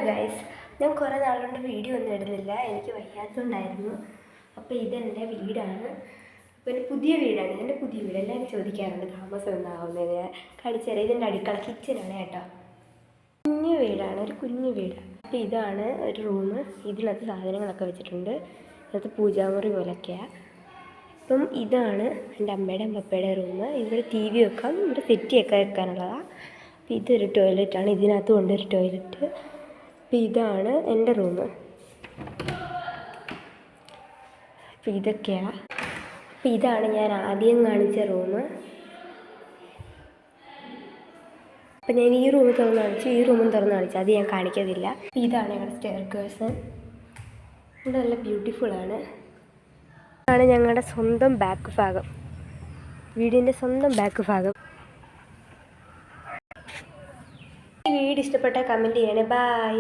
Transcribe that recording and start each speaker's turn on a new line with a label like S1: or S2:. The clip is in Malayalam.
S1: ഗൈസ്, ഞാൻ കുറേ നാളുകൊണ്ട് വീഡിയോ ഒന്നും ഇടുന്നില്ല, എനിക്ക് വയ്യാത്തതുകൊണ്ടായിരുന്നു. അപ്പോൾ ഇതെൻ്റെ വീടാണ്. അപ്പോൾ എൻ്റെ പുതിയ വീടാണ്, എൻ്റെ പുതിയ വീട്. എല്ലാവരും ചോദിക്കാറുണ്ട് താമസം ഒന്നാവുന്നത്. കാണിച്ചു തരാം. ഇതെൻ്റെ അടുക്കള, കിച്ചനാണ് കേട്ടോ. കുഞ്ഞു വീടാണ്, ഒരു കുഞ്ഞു വീട്. അപ്പോൾ ഇതാണ് ഒരു റൂം. ഇതിനകത്ത് സാധനങ്ങളൊക്കെ വെച്ചിട്ടുണ്ട്. ഇതിനകത്ത് പൂജാമുറി പോലൊക്കെയാണ്. അപ്പം ഇതാണ് എൻ്റെ അമ്മയുടെയും പപ്പയുടെ റൂം. ഇവിടെ ടി വി വെക്കാം, ഇവിടെ സെറ്റിയൊക്കെ വെക്കാനുള്ളതാണ്. അപ്പോൾ ഇതൊരു ടോയ്ലറ്റാണ്, ഇതിനകത്തും ഉണ്ടൊരു ടോയ്ലറ്റ്. അപ്പോൾ ഇതാണ് എൻ്റെ റൂം. അപ്പോൾ ഇതൊക്കെയാണ്. അപ്പോൾ ഇതാണ് ഞാൻ ആദ്യം കാണിച്ച റൂം. അപ്പോൾ ഞാൻ ഈ റൂം തുറന്ന് കാണിച്ചു, ഈ റൂമും തുറന്ന് കാണിച്ചു, അത് ഞാൻ കാണിക്കത്തില്ല. അപ്പോൾ ഇതാണ് ഞങ്ങളുടെ സ്റ്റെയർകേഴ്സ്. ഇവിടെ നല്ല ബ്യൂട്ടിഫുള്ളാണ്. ഇതാണ് ഞങ്ങളുടെ സ്വന്തം ബാക്ക് ഭാഗം, വീടിൻ്റെ സ്വന്തം ബാക്ക് ഭാഗം. ഈ വീട് ഇഷ്ടപ്പെട്ടാൽ കമൻറ്റ് ചെയ്യണേ. ബൈ.